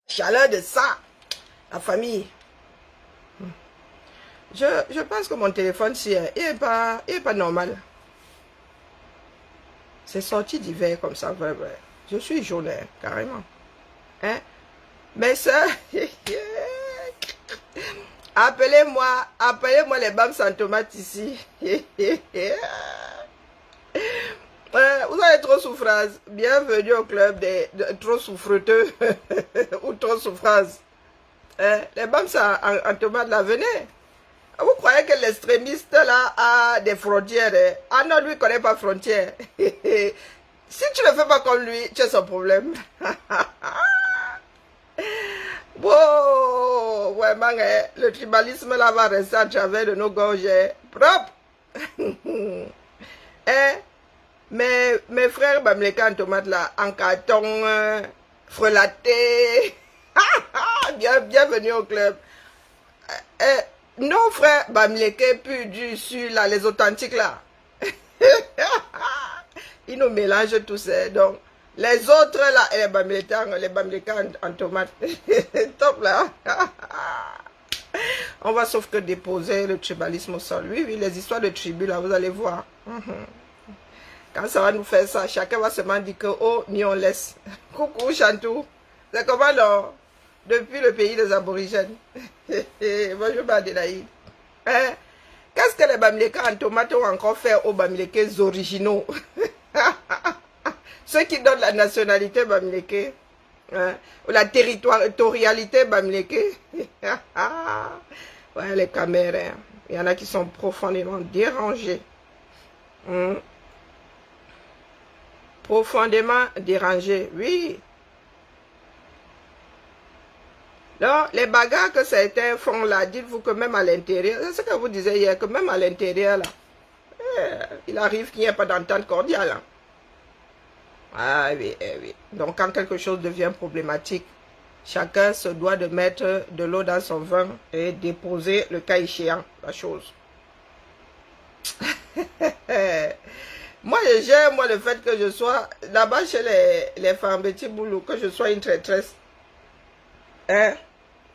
Chaleur de ça. La famille. Je pense que mon téléphone, il est pas normal. C'est sorti d'hiver comme ça, vrai, vrai. Je suis jaune, carrément. Hein? Mais ça, appelez-moi les bams sans tomates ici. Vous avez trop souffrance. Bienvenue au club des trop souffreteux ou trop souffrance. Les bams en tomates, là, venez. Vous croyez que l'extrémiste là a des frontières? Ah non, lui ne connaît pas frontières. Si tu ne fais pas comme lui, tu as son problème. Wow, vraiment, le tribalisme là va rester à travers de nos gorges propres. Mes frères Bamileke en tomate là, en carton, frelaté. Bienvenue au club. Nos frères Bamileke pur du sud là, les authentiques là. Ils nous mélangent tous. Donc, les autres là, les Bamileke en tomate. Top là. On va sauf que déposer le tribalisme au sol. Oui, les histoires de tribus là, vous allez voir. Quand ça va nous faire ça, chacun va seulement dire que, oh, ni on laisse. Coucou Chantou. C'est comment non? Depuis le pays des aborigènes. Bonjour Adélaïde. Qu'est-ce que les Bamileke en tomate ont encore fait aux Bamileke originaux? Ceux qui donnent la nationalité Bamileke. Ou la territorialité Bamileke. Ouais, les Caméras. Il y en a qui sont profondément dérangés. Profondément dérangés, oui. Alors, les bagarres que certains font là, dites-vous que même à l'intérieur, c'est ce que vous disiez hier, que même à l'intérieur là, il arrive qu'il n'y ait pas d'entente cordiale. Hein. Ah oui, oui. Donc quand quelque chose devient problématique, chacun se doit de mettre de l'eau dans son vin et déposer le cas échéant, la chose. Moi, j'aime le fait que je sois là-bas chez les femmes petits boulot, que je sois une traîtresse. Hein?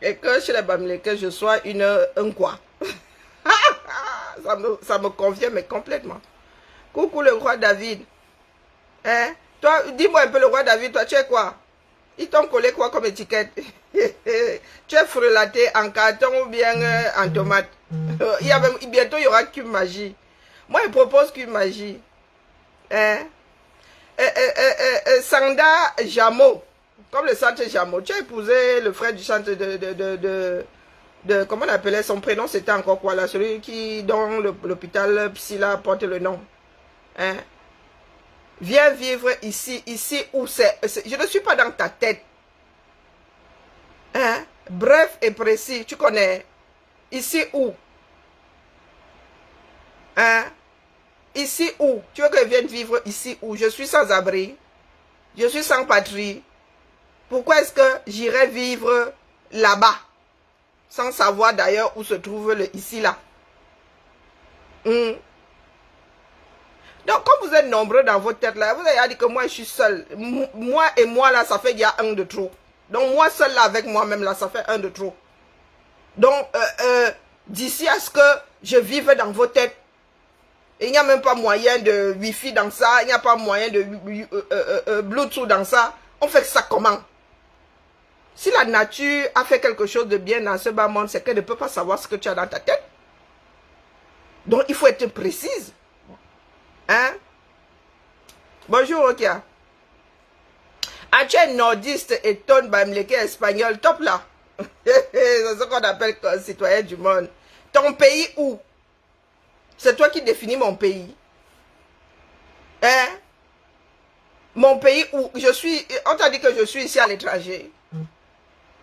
Et que chez les Bamileke, je sois un quoi. Ça me convient, mais complètement. Coucou le roi David. Hein? Toi, dis-moi un peu le roi David, toi, tu es quoi? Ils t'ont collé quoi comme étiquette? Tu es frelaté en carton ou bien en tomate? Bientôt, il y aura qu'une magie. Moi, je propose qu'une magie. Hein? Sanda Jamo, comme le centre Jamo. Tu as épousé le frère du centre de comment on appelait son prénom, c'était encore quoi là? Celui dont l'hôpital Psyla porte le nom. Hein? Viens vivre ici où c'est. Je ne suis pas dans ta tête. Hein? Bref et précis, tu connais. Ici où? Hein? Ici où? Tu veux que je vienne vivre ici où? Je suis sans abri. Je suis sans patrie. Pourquoi est-ce que j'irais vivre là-bas? Sans savoir d'ailleurs où se trouve le ici là. Donc, comme vous êtes nombreux dans votre tête là, vous avez dit que moi je suis seul. Moi et moi là, ça fait il y a un de trop. Donc, moi seul là avec moi-même là, ça fait un de trop. Donc, d'ici à ce que je vive dans vos têtes, il n'y a même pas moyen de Wi-Fi dans ça, il n'y a pas moyen de Bluetooth dans ça. On fait ça comment? Si la nature a fait quelque chose de bien dans ce bas monde, c'est qu'elle ne peut pas savoir ce que tu as dans ta tête. Donc, il faut être précise. Hein? Bonjour, Okia. Ah, tu es nordiste et ton Bamileke espagnol, top là. C'est ce qu'on appelle citoyen du monde. Ton pays où? C'est toi qui définis mon pays. Hein? Mon pays où je suis. On t'a dit que je suis ici à l'étranger.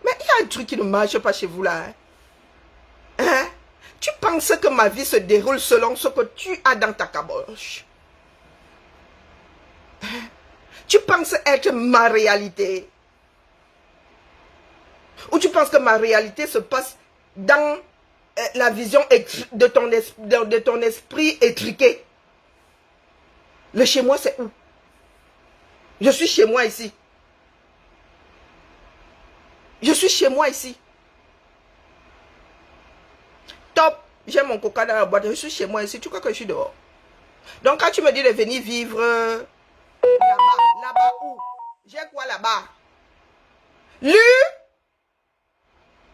Mais il y a un truc qui ne marche pas chez vous là. Hein? Tu penses que ma vie se déroule selon ce que tu as dans ta caboche? Hein? Tu penses être ma réalité? Ou tu penses que ma réalité se passe dans la vision de ton esprit étriqué? Le chez moi, c'est où? Je suis chez moi ici. Je suis chez moi ici. Top. J'ai mon coca dans la boîte. Je suis chez moi ici. Tu crois que je suis dehors? Donc, quand tu me dis de venir vivre là-bas, là-bas où? J'ai quoi là-bas? Lui?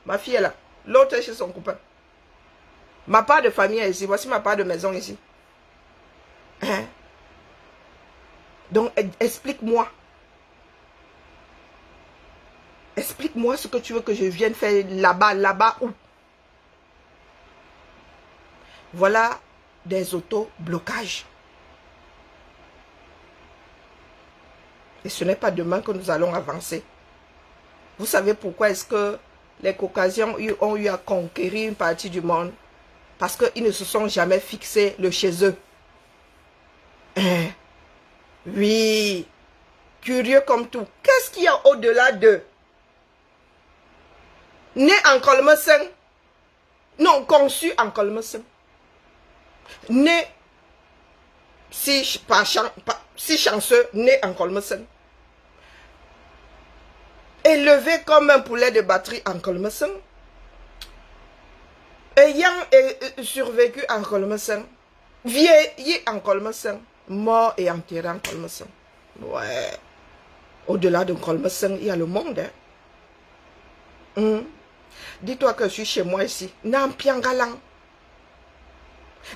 Ma fille est là. L'autre est chez son copain. Ma part de famille est ici. Voici ma part de maison ici. Hein? Donc, explique-moi. Explique-moi ce que tu veux que je vienne faire là-bas. Là-bas où? Voilà des auto-blocages. Et ce n'est pas demain que nous allons avancer. Vous savez pourquoi est-ce que les Caucasiens ont eu à conquérir une partie du monde? Parce qu'ils ne se sont jamais fixés le chez eux. Hein? Oui. Curieux comme tout. Qu'est-ce qu'il y a au-delà d'eux? Né en Kolmesen. Non, conçu en Kolmesen. Né, si chanceux, né en Kolmesen. Élevé comme un poulet de batterie en Kolmesen. Ayant survécu en Kolmesen. Vieilli en Kolmesen. Mort et enterré en Kolmesen. Ouais. Au-delà de Kolmesen, il y a le monde. Hein? Dis-toi que je suis chez moi ici. Nampiangalang.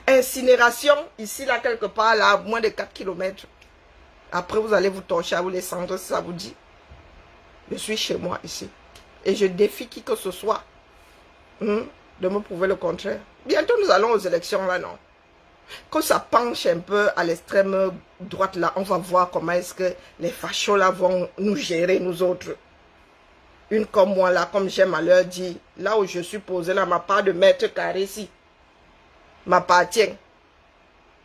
Incinération, ici, là, quelque part, là, à moins de 4 km. Après, vous allez vous torcher à vous les cendres, si ça vous dit. Je suis chez moi ici. Et je défie qui que ce soit de me prouver le contraire. Bientôt, nous allons aux élections, là, non? Quand ça penche un peu à l'extrême droite, là, on va voir comment est-ce que les fachos, là, vont nous gérer, nous autres. Une comme moi, là, comme j'aime à leur dire, là où je suis posé, là, ma part de mètre carré ici, m'appartient.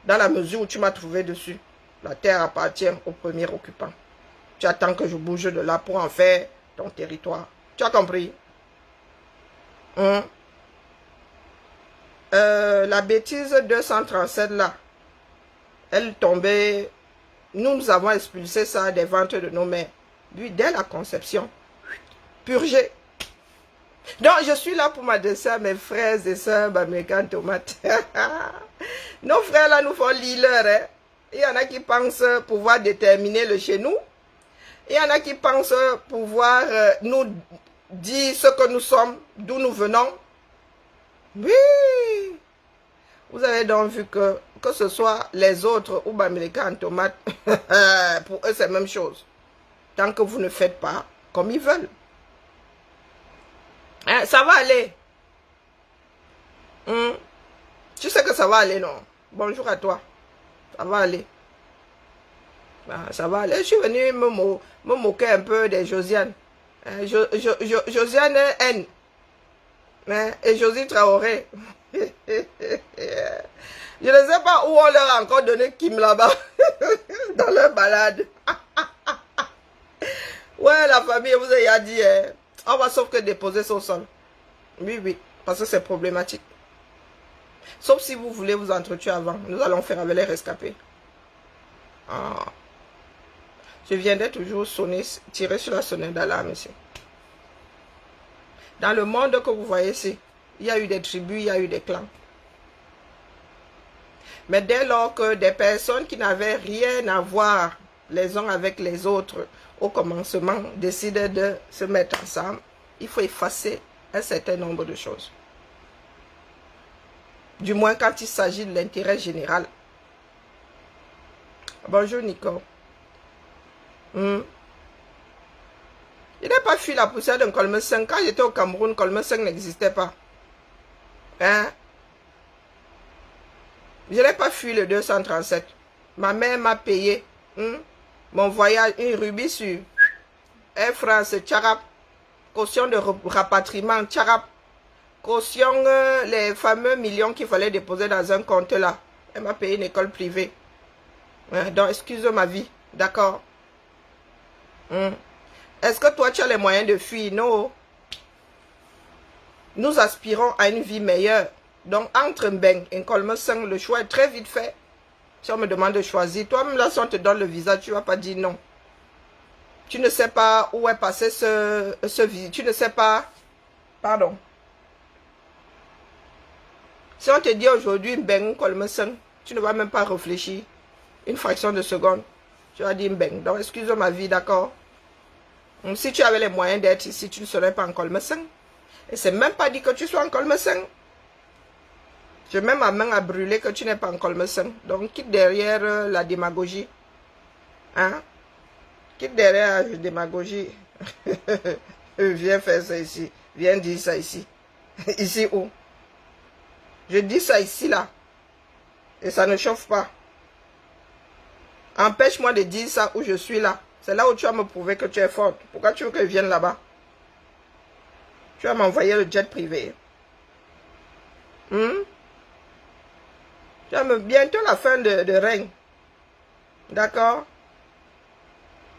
Dans la mesure où tu m'as trouvé dessus, la terre appartient au premier occupant. Tu attends que je bouge de là pour en faire ton territoire. Tu as compris? La bêtise 237 là, elle tombait. Nous avons expulsé ça des ventres de nos mères. Lui, dès la conception, purgé. Donc, je suis là pour m'adresser à mes frères et sœurs américains tomates. Nos frères là nous font leader. Hein? Il y en a qui pensent pouvoir déterminer le chez nous. Il y en a qui pensent pouvoir nous dire ce que nous sommes, d'où nous venons. Oui. Vous avez donc vu que ce soit les autres ou américains en tomates, pour eux c'est la même chose. Tant que vous ne faites pas comme ils veulent. Hein, ça va aller. Tu sais que ça va aller, non? Bonjour à toi. Ça va aller. Ah, ça va aller. Je suis venu me moquer un peu de Josiane. Josiane N. Et Josie Traoré. Je ne sais pas où on leur a encore donné Kim là-bas. Dans leur balade. Ouais, la famille vous a dit, on va sauf que déposer son sol. Oui, oui, parce que c'est problématique. Sauf si vous voulez vous entretuer avant. Nous allons faire avec les rescapés. Ah. Je viendrai toujours sonner, tirer sur la sonnette d'alarme ici. Dans le monde que vous voyez ici, il y a eu des tribus, il y a eu des clans. Mais dès lors que des personnes qui n'avaient rien à voir les uns avec les autres au commencement décident de se mettre ensemble, il faut effacer un certain nombre de choses. Du moins quand il s'agit de l'intérêt général. Bonjour Nico. Je n'ai pas fui la poussière d'un Colme 5. Quand j'étais au Cameroun, Colme 5 n'existait pas. Hein? Je n'ai pas fui le 237. Ma mère m'a payé mon voyage, une rubis sur Air France, Tcharap. Caution de rapatriement, Tcharap. Caution les fameux millions qu'il fallait déposer dans un compte là. Elle m'a payé une école privée. Donc, excuse ma vie. D'accord. Est-ce que toi, tu as les moyens de fuir? Non. Nous aspirons à une vie meilleure. Donc, entre Mbeng et Colme 5, le choix est très vite fait. Si on me demande de choisir, toi-même là, si on te donne le visa, tu ne vas pas dire non. Tu ne sais pas où est passé ce visite. Tu ne sais pas... Pardon. Si on te dit aujourd'hui, Mbeng, tu ne vas même pas réfléchir une fraction de seconde. Tu vas dire Mbeng. Donc, excuse ma vie, d'accord? Si tu avais les moyens d'être ici, tu ne serais pas en Kolmeseng. Et c'est même pas dit que tu sois en Kolmeseng. Je mets ma main à brûler que tu n'es pas en Kolmeseng. Donc, quitte derrière la démagogie. Hein? Quitte derrière la démagogie. Viens faire ça ici. Viens dire ça ici. Ici où? Je dis ça ici, là. Et ça ne chauffe pas. Empêche-moi de dire ça où je suis là. C'est là où tu vas me prouver que tu es forte. Pourquoi tu veux que je vienne là-bas? Tu vas m'envoyer le jet privé. Bientôt la fin de règne. D'accord?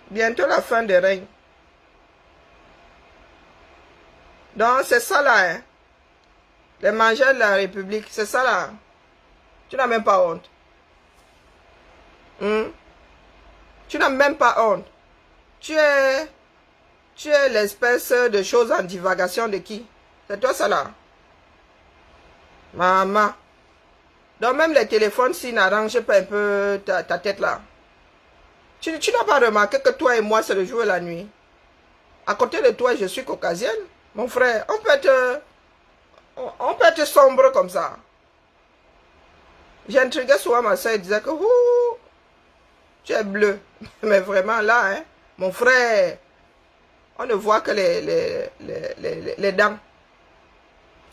Bientôt la fin de règne. Donc, c'est ça là. Hein? Les mangeurs de la République, c'est ça là. Tu n'as même pas honte. Tu n'as même pas honte. Tu es l'espèce de chose en divagation de qui? C'est toi ça là. Maman. Donc même les téléphones, s'ils n'arrangent pas un peu ta tête là. Tu n'as pas remarqué que toi et moi, c'est le jour et la nuit. À côté de toi, je suis caucasienne. Mon frère, on peut être sombre comme ça. J'intriguais souvent ma soeur et disait que tu es bleu. Mais vraiment là, hein, mon frère, on ne voit que les dents.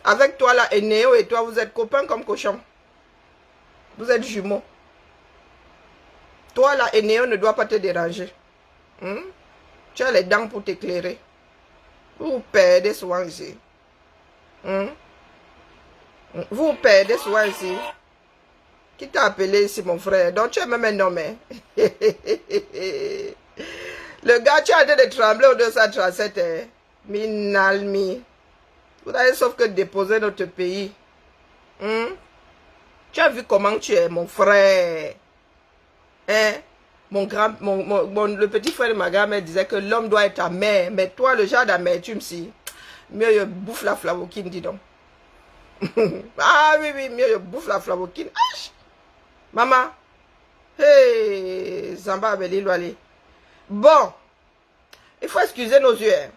Avec toi là, et Néo et toi, vous êtes copains comme cochons. Vous êtes jumeaux. Toi là, et Néo ne doit pas te déranger. Tu as les dents pour t'éclairer. Vous perdez souvent ici. Vous perdez souvent ici. Qui t'a appelé ici, mon frère? Donc, tu es même un homme. Hein? Le gars, tu as de trembler au 237. Hein? Minalmi. Vous avez sauf que déposer notre pays. Tu as vu comment tu es, mon frère? Hein? Le petit frère de ma grand-mère disait que l'homme doit être amer. Mais toi, le genre d'amertume, si. Mieux, je bouffe la flavokine, dis donc. Ah oui, mieux, je bouffe la flavokine. Maman. Hey, Zamba Abeli. Bon. Il faut excuser nos yeux. Hein.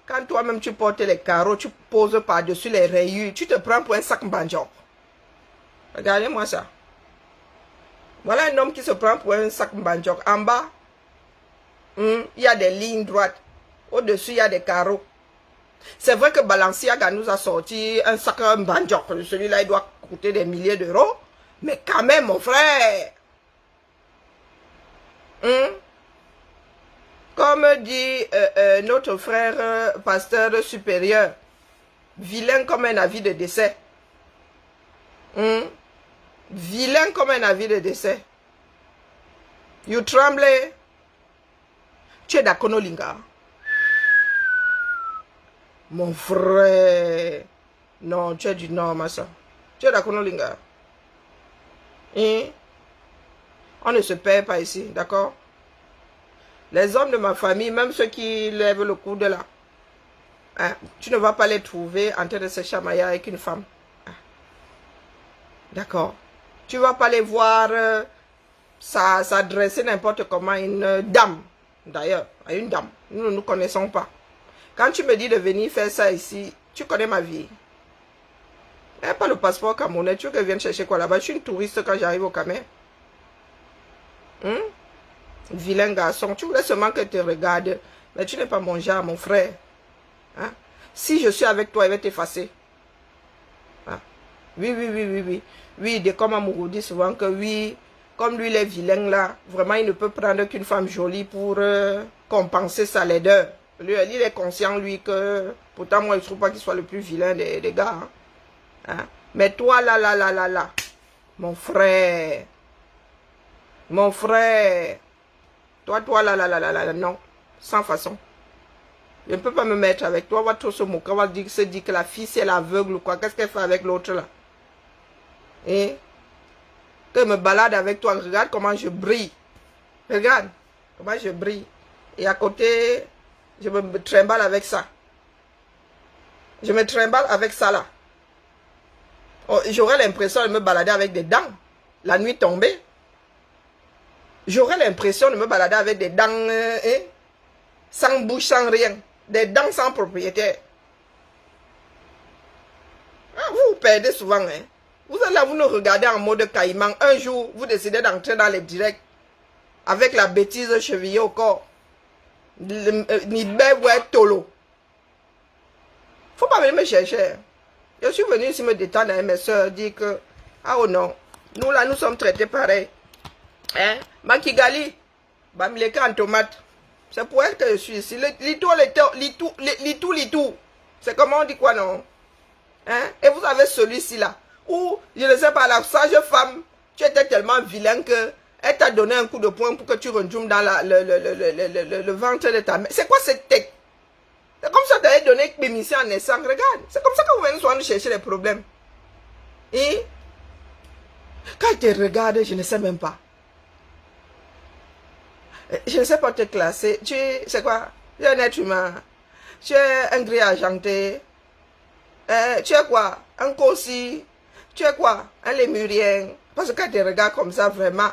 Quand toi-même tu portes les carreaux, tu poses par-dessus les rayures, tu te prends pour un sac banjo. Regardez-moi ça. Voilà un homme qui se prend pour un sac banjo. En bas, il y a des lignes droites. Au-dessus, il y a des carreaux. C'est vrai que Balenciaga nous a sorti un sac banjo. Celui-là, il doit coûter des milliers d'euros. Mais quand même, mon frère. Comme dit notre frère pasteur supérieur, vilain comme un avis de décès. Vilain comme un avis de décès. You tremble. Tu es d'Akonolinga. Mon frère. Non, tu es du Nord, ma soeur. Tu es d'Akonolinga. On ne se perd pas ici, d'accord? Les hommes de ma famille, même ceux qui lèvent le coude là, hein, tu ne vas pas les trouver en train de se chamailler avec une femme. Hein. D'accord? Tu ne vas pas les voir s'adresser n'importe comment à une dame. D'ailleurs, à une dame. Nous ne nous connaissons pas. Quand tu me dis de venir faire ça ici, tu connais ma vie. Il n'y a pas le passeport camerounais. Tu veux que je vienne chercher quoi là-bas? Je suis une touriste quand j'arrive au Cameroun. Vilain garçon. Tu voulais seulement que je te regarde. Mais tu n'es pas mon genre, mon frère. Hein? Si je suis avec toi, il va t'effacer. Hein? Oui. Oui, de comme Amourou dit souvent que oui, comme lui, il est vilain là, vraiment, il ne peut prendre qu'une femme jolie pour compenser sa laideur. Lui, il est conscient, lui, que pourtant, moi, je ne trouve pas qu'il soit le plus vilain des gars. Hein? Hein? Mais toi, là, mon frère, toi, là, non, sans façon. Je ne peux pas me mettre avec toi, on va trop se moquer, on va se dire que la fille, c'est l'aveugle ou quoi, qu'est-ce qu'elle fait avec l'autre là? Et que je me balade avec toi, regarde comment je brille. Regarde comment je brille. Et à côté, je me trimballe avec ça. Je me trimballe avec ça là. Oh, j'aurais l'impression de me balader avec des dents. La nuit tombée. J'aurais l'impression de me balader avec des dents sans bouche, sans rien. Des dents sans propriétaire. Ah, vous vous perdez souvent. Hein. Vous êtes là, vous nous regardez en mode caïman. Un jour, vous décidez d'entrer dans les directs avec la bêtise chevillée au corps. Ni ouais tolo. Faut pas venir me chercher. Je suis venu ici me détendre avec mes soeurs, dire que, ah oh non, nous là, nous sommes traités pareil. Hein? Makigali, bamileke en tomate. C'est pour elle que je suis ici. Litou. C'est comment on dit quoi, non? Hein? Et vous avez celui-ci là. Ou, je ne sais pas, la sage femme, tu étais tellement vilain que elle t'a donné un coup de poing pour que tu rejoumes dans le ventre de ta mère. C'est quoi cette tête? C'est comme ça que tu avais donné l'émission en naissant. Regarde, c'est comme ça que vous venez souvent nous chercher les problèmes. Et quand je te regarde, je ne sais même pas. Je ne sais pas te classer. Tu es, c'est quoi? Tu es un être humain. Tu es un gris argenté. Tu es quoi? Un cossi. Tu es quoi? Un lémurien. Parce que quand je te regarde comme ça, vraiment,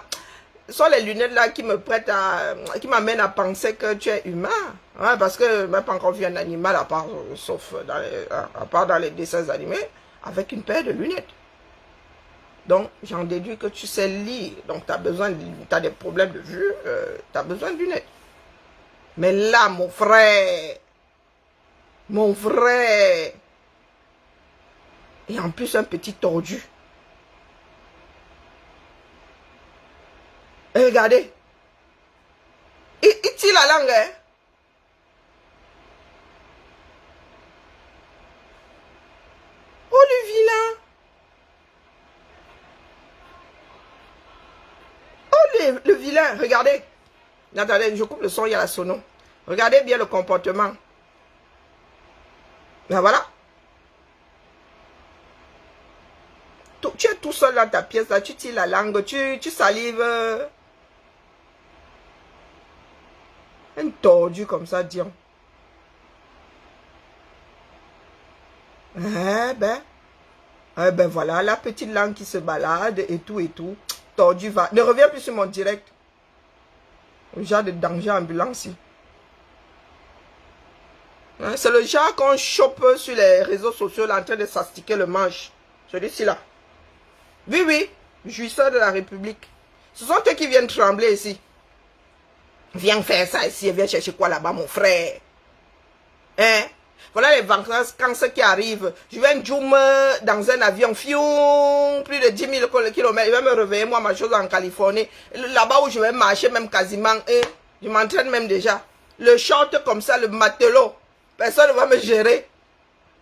ce sont les lunettes là qui me prêtent à, qui m'amènent à penser que tu es humain. Ouais, parce que je n'ai pas encore vu un animal à part, sauf dans les dessins animés, avec une paire de lunettes. Donc, j'en déduis que tu sais lire. Donc, tu as des problèmes de vue, tu as besoin de lunettes. Mais là, mon frère, et en plus un petit tordu. Et regardez, il tire la langue, hein. Oh, le vilain. Oh, le vilain, regardez. Attendez, je coupe le son, il y a la sono. Regardez bien le comportement. Ben voilà. Tu es tout seul dans ta pièce, là, tu tires la langue, tu salives. Un tordu comme ça, disons. Eh ben voilà, la petite langue qui se balade et tout. Tordu va. Ne reviens plus sur mon direct. Le genre de danger ambulant ici. Hein, c'est le genre qu'on chope sur les réseaux sociaux là, en train de s'astiquer le manche. Celui-ci là. Oui, jouisseur de la République. Ce sont eux qui viennent trembler ici. Viens faire ça ici, viens chercher quoi là-bas, mon frère. Hein? Voilà les vacances quand ce qui arrive. Je vais un zoom dans un avion, fiou, plus de 10 000 km. Je vais me réveiller, moi, ma chose en Californie. Là-bas où je vais marcher, même quasiment, je m'entraîne même déjà. Le short comme ça, le matelot. Personne ne va me gérer.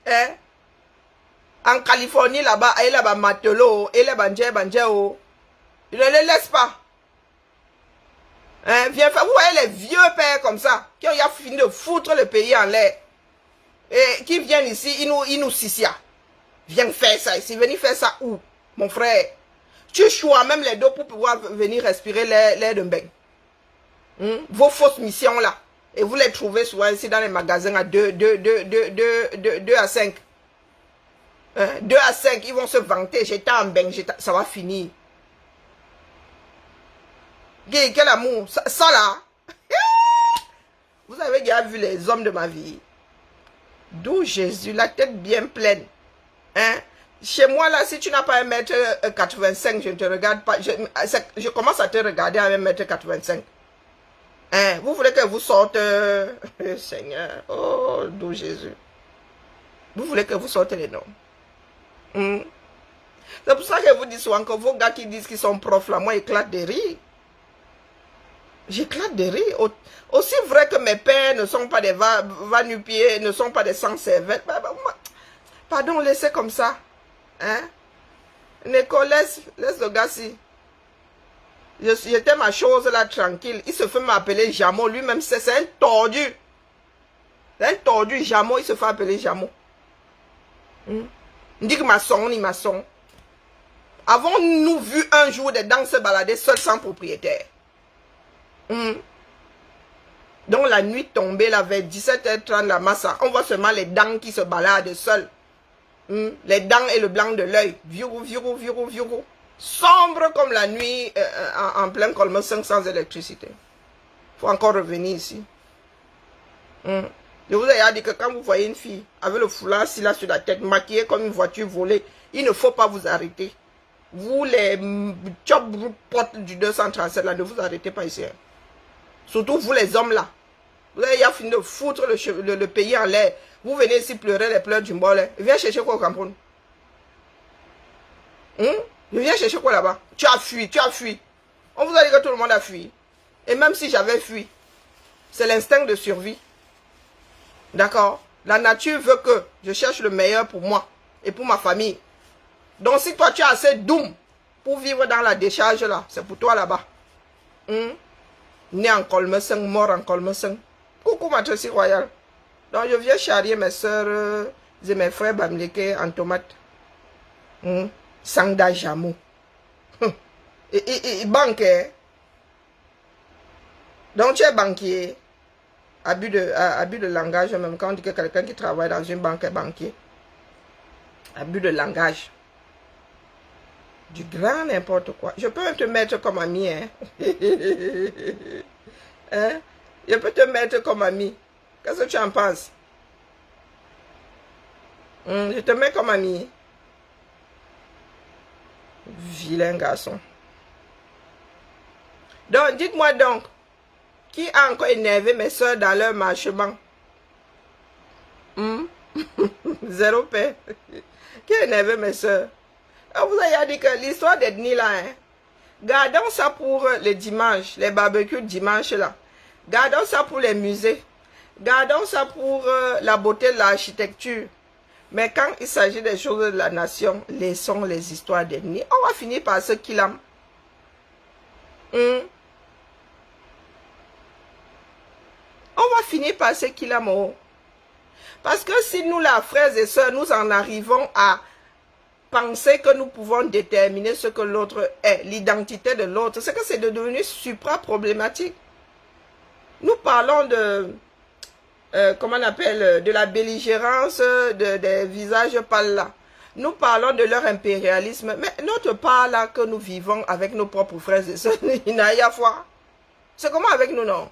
Hein? En Californie, là-bas, il y a matelot, il y a banjé. Je ne les laisse pas. Hein? Viens faire. Vous voyez les vieux pères comme ça, qui ont fini de foutre le pays en l'air. Et qui viennent ici, ils nous sissia. Viens faire ça ici. Venez faire ça où, mon frère? Tu choisis même les dos pour pouvoir venir respirer l'air d'un bain. Vos fausses missions là. Et vous les trouvez souvent ici dans les magasins à 2 à 5. 2 à 5, ils vont se vanter. J'étais en bain, ça va finir. Quel amour. Ça là. Vous avez déjà vu les hommes de ma vie. D'où Jésus, la tête bien pleine. Hein? Chez moi, là, si tu n'as pas 1m85, je ne te regarde pas. Je commence à te regarder à 1m85. Hein? Vous voulez que vous sorte... Seigneur, oh, d'où Jésus. Vous voulez que vous sortez les noms. C'est pour ça que vous dites souvent que vos gars qui disent qu'ils sont profs, là, moi, éclate de rire. J'éclate de rire. Aussi vrai que mes pères ne sont pas des va-nu-pieds, ne sont pas des sans-servettes. Pardon, laissez comme ça. Hein? Nico, laisse le gars-ci. J'étais ma chose là, tranquille. Il se fait m'appeler Jamo. Lui-même, c'est un tordu. C'est un tordu, Jamo. Il se fait appeler Jamo. Il dit que maçon. Avons-nous vu un jour des dents se balader seuls sans propriétaire? Donc la nuit tombée, là, vers 17h30, la massa, on voit seulement les dents qui se baladent seules. Les dents et le blanc de l'œil. Viurou, viurou, viurou, viurou. Sombre comme la nuit en plein Colme 5 sans électricité. Il faut encore revenir ici. Je vous ai dit que quand vous voyez une fille avec le foulard assis là sur la tête, maquillée comme une voiture volée, il ne faut pas vous arrêter. Vous les chop potes du 237 là, ne vous arrêtez pas ici. Hein. Surtout vous les hommes là. Vous avez fini de foutre le pays en l'air. Vous venez ici pleurer les pleurs du bol. Viens chercher quoi au Cameroun? Viens chercher quoi là-bas? Tu as fui, tu as fui. On vous a dit que tout le monde a fui. Et même si j'avais fui, c'est l'instinct de survie. D'accord? La nature veut que je cherche le meilleur pour moi et pour ma famille. Donc si toi tu as assez d'oum pour vivre dans la décharge là, c'est pour toi là-bas. Né en Colme 5, mort en Colme 5. Coucou ma Tracy Royale. Donc je viens charrier mes soeurs et mes frères Bamileke en tomate. Sangda Jamou. Et banquier. Donc tu es banquier. Abus de langage, même quand on dit que quelqu'un qui travaille dans une banque est banquier. Abus de langage. Du grand n'importe quoi. Je peux te mettre comme ami, hein? Hein? Je peux te mettre comme ami. Qu'est-ce que tu en penses? Je te mets comme ami. Vilain garçon. Donc, dites-moi donc, qui a encore énervé mes soeurs dans leur marchement? Zéro paix. Qui a énervé mes soeurs? Vous avez dit que l'histoire d'Edni là, hein, gardons ça pour les dimanches, les barbecues dimanche là. Gardons ça pour les musées. Gardons ça pour la beauté de l'architecture. Mais quand il s'agit des choses de la nation, laissons les histoires d'Edni. On va finir par ce qu'il a. On va finir par ce qu'il a. Parce que si nous, là, frères et sœurs, nous en arrivons à penser que nous pouvons déterminer ce que l'autre est, l'identité de l'autre, c'est que c'est devenu supra-problématique. Nous parlons de, comment on appelle, de la belligérance des visages pâles là. Nous parlons de leur impérialisme, mais notre part là que nous vivons avec nos propres frères et sœurs, il n'a rien à voir. C'est comment avec nous, non?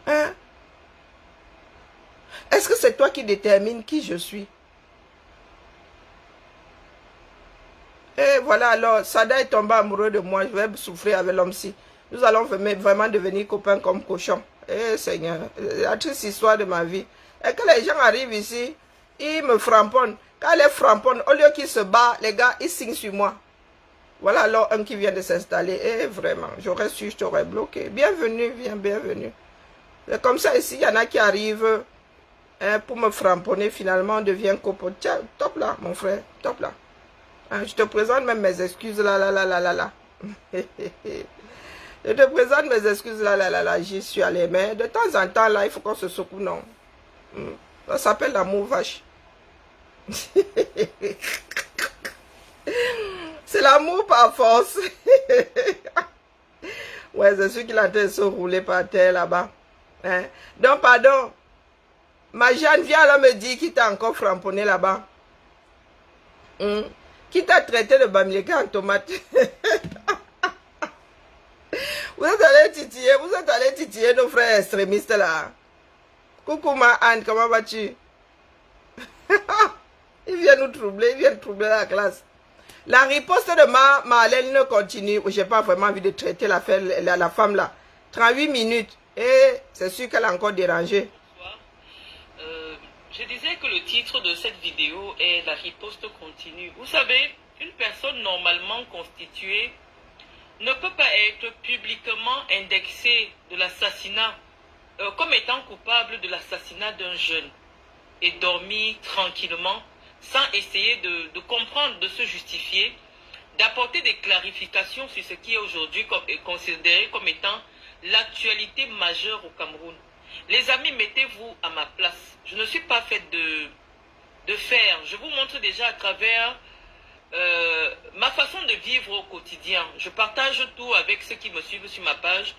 Hein? Est-ce que c'est toi qui détermines qui je suis? Et voilà, alors, Sada est tombé amoureux de moi, je vais souffrir avec l'homme-ci. Nous allons vraiment devenir copains comme cochons. Eh Seigneur, la triste histoire de ma vie. Et que les gens arrivent ici, ils me framponnent. Quand les framponnent, au lieu qu'ils se battent, les gars, ils signent sur moi. Voilà alors un qui vient de s'installer. Eh vraiment, j'aurais su, je t'aurais bloqué. Bienvenue, viens, bienvenue. C'est comme ça ici, il y en a qui arrivent pour me framponner, finalement on devient copain. Tiens, top là, mon frère, top là. Je te présente même mes excuses là. Je te présente mes excuses là. J'y suis allé. Mais de temps en temps là, il faut qu'on se secoue, non. Ça s'appelle l'amour vache. C'est l'amour par force. Ouais, c'est sûr qu'il a été se rouler par terre là-bas. Hein? Donc, pardon. Ma Jeanne, viens là me dire qui t'a encore framponné là-bas. Qui t'a traité de Bamileke en tomate. Vous êtes allé titiller nos frères extrémistes là. Coucou ma Anne, comment vas-tu? Ils viennent nous troubler, ils viennent troubler la classe. La riposte de Marlène continue. J'ai pas vraiment envie de traiter la femme là. 38 minutes. Et c'est sûr qu'elle a encore dérangé. Je disais que le titre de cette vidéo est La riposte continue. Vous savez, une personne normalement constituée ne peut pas être publiquement indexée de l'assassinat comme étant coupable de l'assassinat d'un jeune et dormir tranquillement sans essayer de comprendre, de se justifier, d'apporter des clarifications sur ce qui est aujourd'hui considéré comme étant l'actualité majeure au Cameroun. Les amis, mettez-vous à ma place. Je ne suis pas faite de fer. Je vous montre déjà à travers ma façon de vivre au quotidien. Je partage tout avec ceux qui me suivent sur ma page.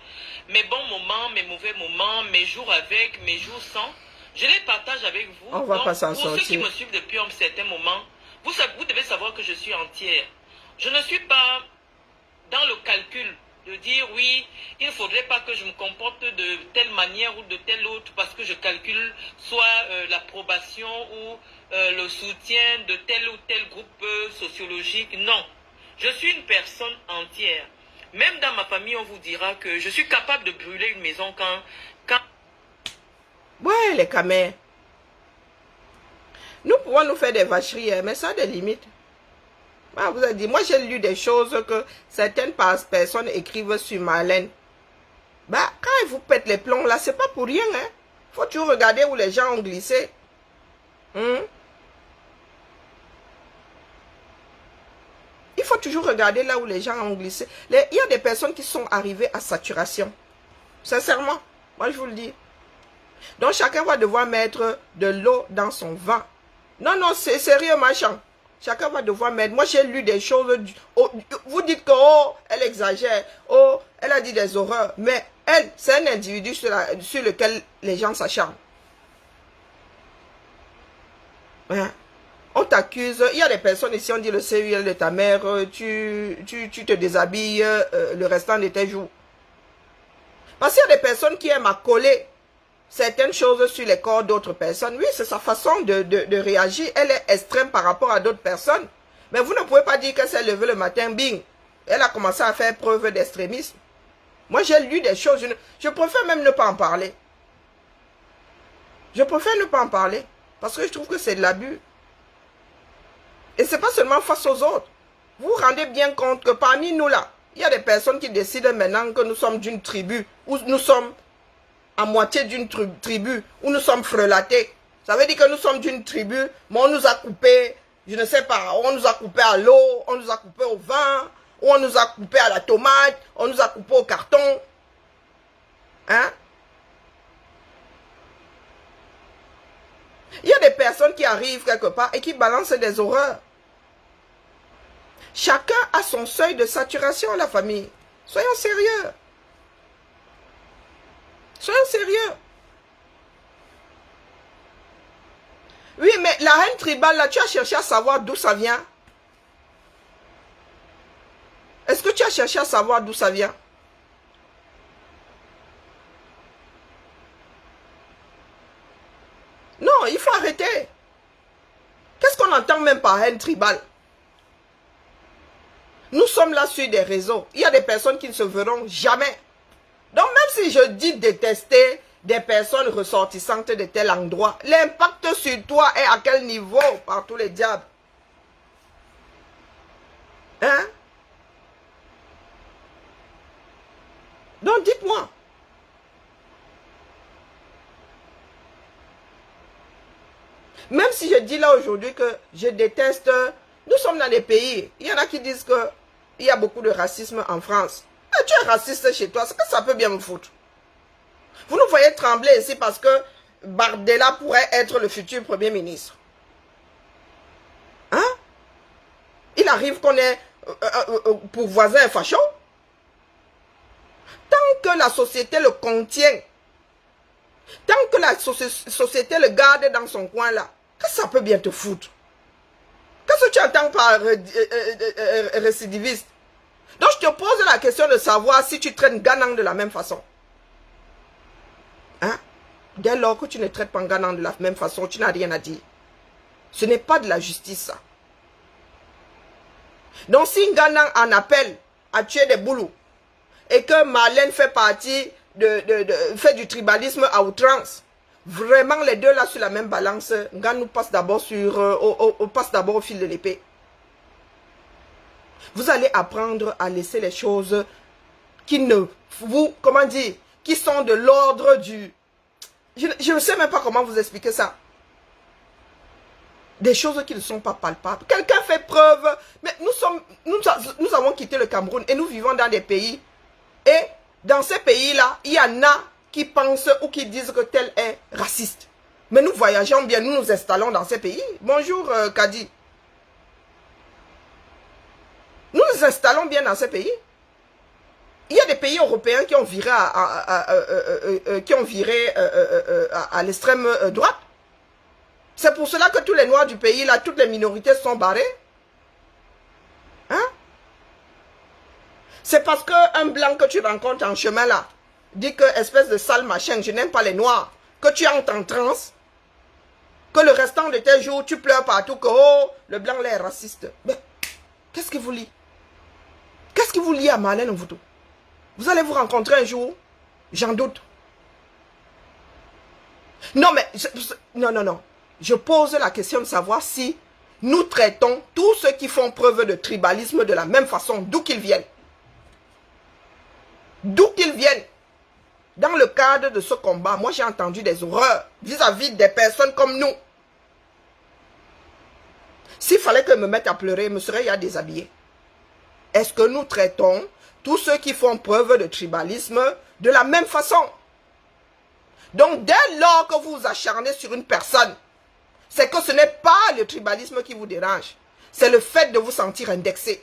Mes bons moments, mes mauvais moments, mes jours avec, mes jours sans. Je les partage avec vous. On va donc, pas s'en pour ceux qui sortir. me suivent depuis un certain moment, vous devez savoir que je suis entière. Je ne suis pas dans le calcul de dire oui, il ne faudrait pas que je me comporte de telle manière ou de telle autre parce que je calcule soit l'approbation ou le soutien de tel ou tel groupe sociologique. Non, je suis une personne entière. Même dans ma famille, on vous dira que je suis capable de brûler une maison quand... Ouais, les camés. Nous pouvons nous faire des vacheries, hein, mais ça a des limites. Ah, vous avez dit, moi j'ai lu des choses que certaines personnes écrivent sur Marlène. Bah, quand ils vous pètent les plombs là, c'est pas pour rien, hein. Faut toujours regarder où les gens ont glissé. Il faut toujours regarder là où les gens ont glissé. Il y a des personnes qui sont arrivées à saturation. Sincèrement, moi je vous le dis. Donc chacun va devoir mettre de l'eau dans son vin. Non, non, c'est sérieux, machin. Chacun va devoir mettre. Moi, j'ai lu des choses. Vous dites que, oh, elle exagère. Oh, elle a dit des horreurs. Mais elle, c'est un individu sur lequel les gens s'acharnent. Hein? On t'accuse. Il y a des personnes ici, on dit le CUL de ta mère. Tu te déshabilles le restant de tes jours. Parce qu'il y a des personnes qui aiment à coller certaines choses sur les corps d'autres personnes. Oui, c'est sa façon de réagir. Elle est extrême par rapport à d'autres personnes. Mais vous ne pouvez pas dire qu'elle s'est levée le matin, bing. Elle a commencé à faire preuve d'extrémisme. Moi, j'ai lu des choses. Je préfère même ne pas en parler. Je préfère ne pas en parler. Parce que je trouve que c'est de l'abus. Et c'est pas seulement face aux autres. Vous vous rendez bien compte que parmi nous là, il y a des personnes qui décident maintenant que nous sommes d'une tribu. Ou nous sommes à moitié d'une tribu, où nous sommes frelatés. Ça veut dire que nous sommes d'une tribu, mais on nous a coupé, je ne sais pas, on nous a coupé à l'eau, on nous a coupé au vin, ou on nous a coupé à la tomate, on nous a coupé au carton. Hein? Il y a des personnes qui arrivent quelque part et qui balancent des horreurs. Chacun a son seuil de saturation, la famille. Soyons sérieux. Soyons sérieux. Oui, mais la haine tribale, là, tu as cherché à savoir d'où ça vient? Est-ce que tu as cherché à savoir d'où ça vient? Non, il faut arrêter. Qu'est-ce qu'on entend même par haine tribale? Nous sommes là sur des réseaux. Il y a des personnes qui ne se verront jamais. Donc même si je dis détester des personnes ressortissantes de tel endroit, l'impact sur toi est à quel niveau par tous les diables? Hein? Donc dites-moi. Même si je dis là aujourd'hui que je déteste, nous sommes dans des pays, il y en a qui disent que il y a beaucoup de racisme en France. Ah, tu es raciste chez toi, c'est que ça peut bien me foutre. Vous nous voyez trembler ici parce que Bardella pourrait être le futur Premier ministre. Hein? Il arrive qu'on ait pour voisin un facho. Tant que la société le contient, tant que la société le garde dans son coin là, que ça peut bien te foutre. Qu'est-ce que tu entends par récidiviste? Donc je te pose la question de savoir si tu traites Ganang de la même façon. Hein? Dès lors que tu ne traites pas Ganang de la même façon, tu n'as rien à dire. Ce n'est pas de la justice, ça. Donc si Ganang en appelle à tuer des boulous et que Marlène fait partie fait du tribalisme à outrance, vraiment les deux là sur la même balance, Nganou passe d'abord au fil de l'épée. Vous allez apprendre à laisser les choses qui ne vous, comment dire, qui sont de l'ordre du... Je ne sais même pas comment vous expliquer ça. Des choses qui ne sont pas palpables. Quelqu'un fait preuve, mais nous avons quitté le Cameroun et nous vivons dans des pays. Et dans ces pays-là, il y en a qui pensent ou qui disent que tel est raciste. Mais nous voyageons bien, nous nous installons dans ces pays. Bonjour Kadi. nous installons bien dans ces pays. Il y a des pays européens qui ont viré à l'extrême droite. C'est pour cela que tous les noirs du pays, là, toutes les minorités sont barrées. Hein? C'est parce qu'un blanc que tu rencontres en chemin, là, dit que, espèce de sale machin, je n'aime pas les noirs, que tu entres en transe, que le restant de tes jours, tu pleures partout, que, oh, le blanc, là, est raciste. Mais, qu'est-ce qui vous lie? Qu'est-ce qui vous lie à Marlène Mvuto? Vous allez vous rencontrer un jour? J'en doute. Non, mais, non. Je pose la question de savoir si nous traitons tous ceux qui font preuve de tribalisme de la même façon, d'où qu'ils viennent. D'où qu'ils viennent. Dans le cadre de ce combat, moi j'ai entendu des horreurs vis-à-vis des personnes comme nous. S'il fallait que je me mette à pleurer, je me serais déjà déshabillé. Est-ce que nous traitons tous ceux qui font preuve de tribalisme de la même façon? Donc dès lors que vous vous acharnez sur une personne, c'est que ce n'est pas le tribalisme qui vous dérange. C'est le fait de vous sentir indexé.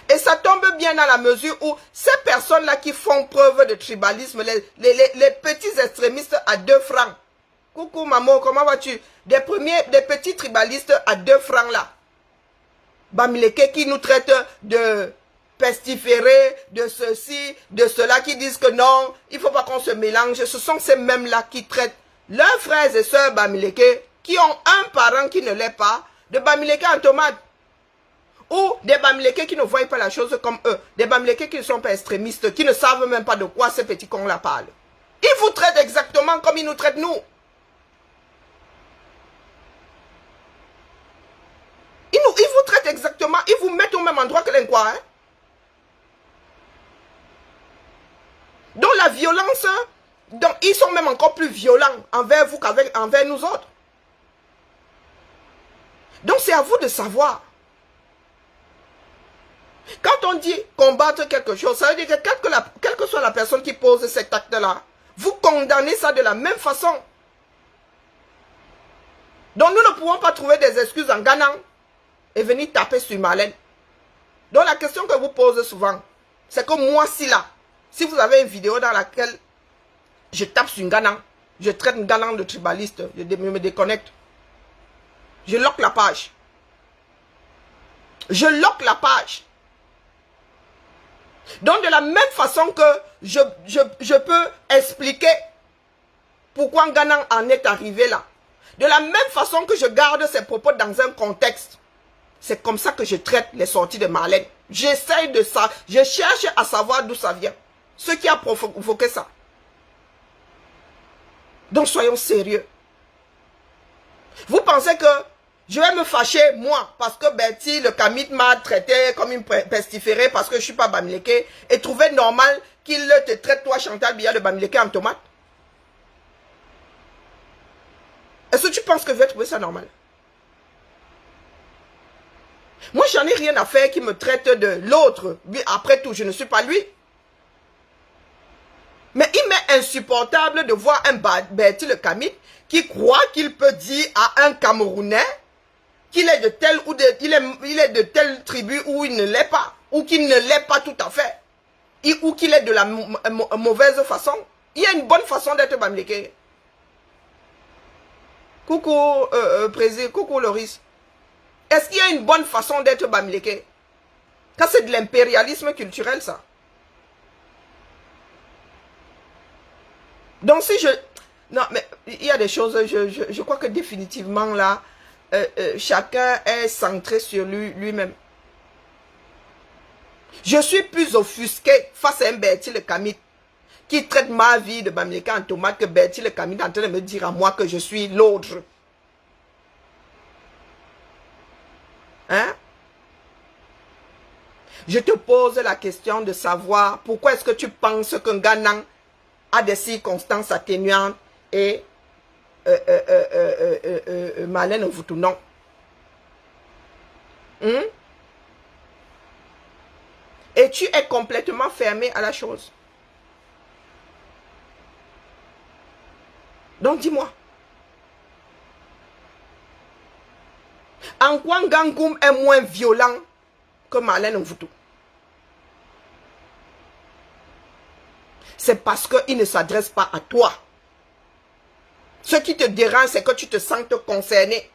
Et ça tombe bien dans la mesure où ces personnes-là qui font preuve de tribalisme, les petits extrémistes à 2 francs. Coucou maman, comment vas-tu? Des petits tribalistes à 2 francs là. Bamileke qui nous traitent de pestiférés, de ceci, de cela, qui disent que non, il ne faut pas qu'on se mélange. Ce sont ces mêmes-là qui traitent leurs frères et sœurs Bamileke, qui ont un parent qui ne l'est pas, de Bamileke en tomate. Ou des Bamileke qui ne voient pas la chose comme eux. Des Bamileke qui ne sont pas extrémistes, qui ne savent même pas de quoi ces petits cons-là parlent. Ils vous traitent exactement comme ils nous traitent nous. Ils vous traitent exactement, ils vous mettent au même endroit que l'Inqua. Hein? Donc la violence, donc ils sont même encore plus violents envers vous qu'envers nous autres. Donc c'est à vous de savoir. Quand on dit combattre quelque chose, ça veut dire que quelle que soit la personne qui pose cet acte-là, vous condamnez ça de la même façon. Donc nous ne pouvons pas trouver des excuses en gagnant et venir taper sur Marlène. Donc la question que vous posez souvent, c'est que moi si vous avez une vidéo dans laquelle je tape sur Ngana, je traite Ngana de tribaliste, je me déconnecte. Je lock la page. Je lock la page. Donc de la même façon que je peux expliquer pourquoi Ngana en est arrivé là. De la même façon que je garde ses propos dans un contexte. C'est comme ça que je traite les sorties de Marlène. J'essaye de ça. Je cherche à savoir d'où ça vient. Ce qui a provoqué ça. Donc soyons sérieux. Vous pensez que je vais me fâcher, moi, parce que Betty, le Kamit m'a traité comme une pestiférée parce que je ne suis pas Bamileke, et trouver normal qu'il te traite, toi, Chantal Biya, de Bamileke en tomate? Est-ce que tu penses que je vais trouver ça normal? Moi, j'en ai rien à faire qu'il me traite de l'autre. Après tout, je ne suis pas lui. Mais il m'est insupportable de voir un Betty le Kamit qui croit qu'il peut dire à un Camerounais qu'il est de telle ou il est de telle tribu où il ne l'est pas, ou qu'il ne l'est pas tout à fait, ou qu'il est de la mauvaise façon. Il y a une bonne façon d'être Bamileke. Coucou Président, coucou Loris. Est-ce qu'il y a une bonne façon d'être Bamileke? Ça c'est de l'impérialisme culturel ça. Donc si je... Non mais il y a des choses, je crois que définitivement là, chacun est centré sur lui-même. Je suis plus offusqué face à un Betty le Kamit qui traite ma vie de Bamileke en tomate que Betty le Kamit est en train de me dire à moi que je suis l'autre. Hein? Je te pose la question de savoir pourquoi est-ce que tu penses qu'un Ghanan a des circonstances atténuantes et Marlène Mvuto non. Et tu es complètement fermé à la chose. Donc dis-moi. En quoi Ngangoum est moins violent que Marlène Mvuto? C'est parce qu'il ne s'adresse pas à toi. Ce qui te dérange, c'est que tu te sens concerné.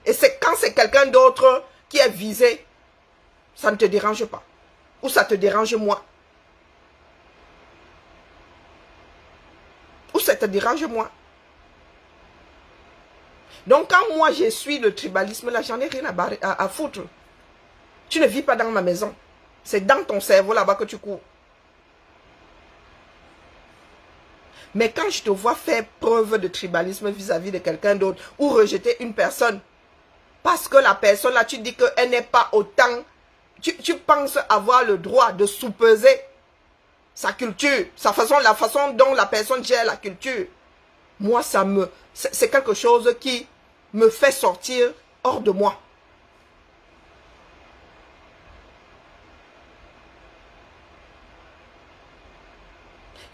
Et c'est quand c'est quelqu'un d'autre qui est visé, ça ne te dérange pas. Ou ça te dérange moins. Ou ça te dérange moins. Donc quand moi je suis le tribalisme, là, j'en ai rien à foutre. Tu ne vis pas dans ma maison. C'est dans ton cerveau là-bas que tu cours. Mais quand je te vois faire preuve de tribalisme vis-à-vis de quelqu'un d'autre ou rejeter une personne, parce que la personne là, tu dis qu'elle n'est pas autant, tu penses avoir le droit de sous-peser sa culture, la façon dont la personne gère la culture. Moi, c'est quelque chose qui me fait sortir hors de moi.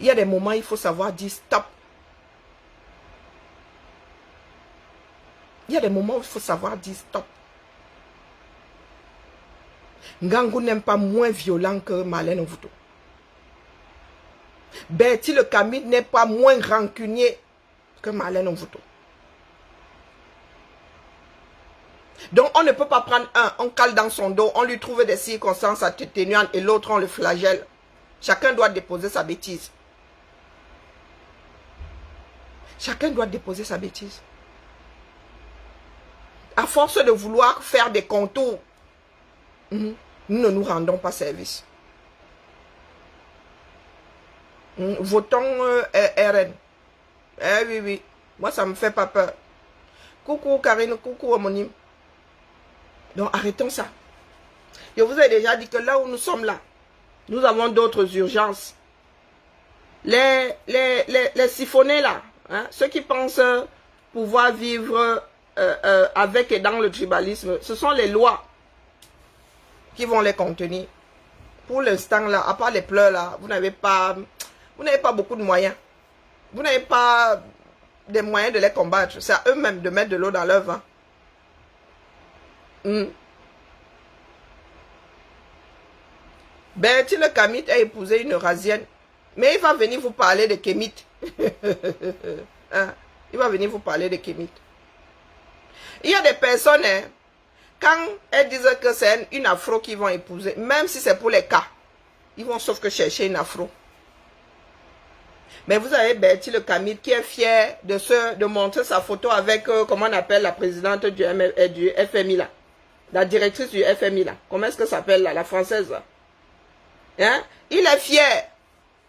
Il y a des moments, il faut savoir dire stop. Il y a des moments où il faut savoir dire stop. Ngangou n'aime pas moins violent que Marlène Mvuto. Bertie le Camide n'est pas moins rancunier que Marlène Mvuto. Donc on ne peut pas prendre un, on cale dans son dos, on lui trouve des circonstances atténuantes et l'autre on le flagelle. Chacun doit déposer sa bêtise. Chacun doit déposer sa bêtise. À force de vouloir faire des contours, nous ne nous rendons pas service. Votons RN. Eh oui, oui. Moi, ça ne me fait pas peur. Coucou Karine, coucou homonyme. Donc, arrêtons ça. Je vous ai déjà dit que là où nous sommes là, nous avons d'autres urgences. Les siphonnés là, hein, ceux qui pensent pouvoir vivre avec et dans le tribalisme, ce sont les lois qui vont les contenir. Pour l'instant là, à part les pleurs là, vous n'avez pas beaucoup de moyens. Vous n'avez pas des moyens de les combattre. C'est à eux-mêmes de mettre de l'eau dans leur vin. Bertie le Camite a épousé une Eurasienne. Mais il va venir vous parler de Kémite. Hein? Il va venir vous parler de Kémite. Il y a des personnes, hein, quand elles disent que c'est une afro qu'ils vont épouser, même si c'est pour les cas, ils vont sauf que chercher une afro. Mais vous avez Bertie le Camite qui est fier de montrer sa photo avec, comment on appelle la présidente du FMI là. La directrice du FMI là. Comment est-ce que ça s'appelle là, la française là? Hein? Il est fier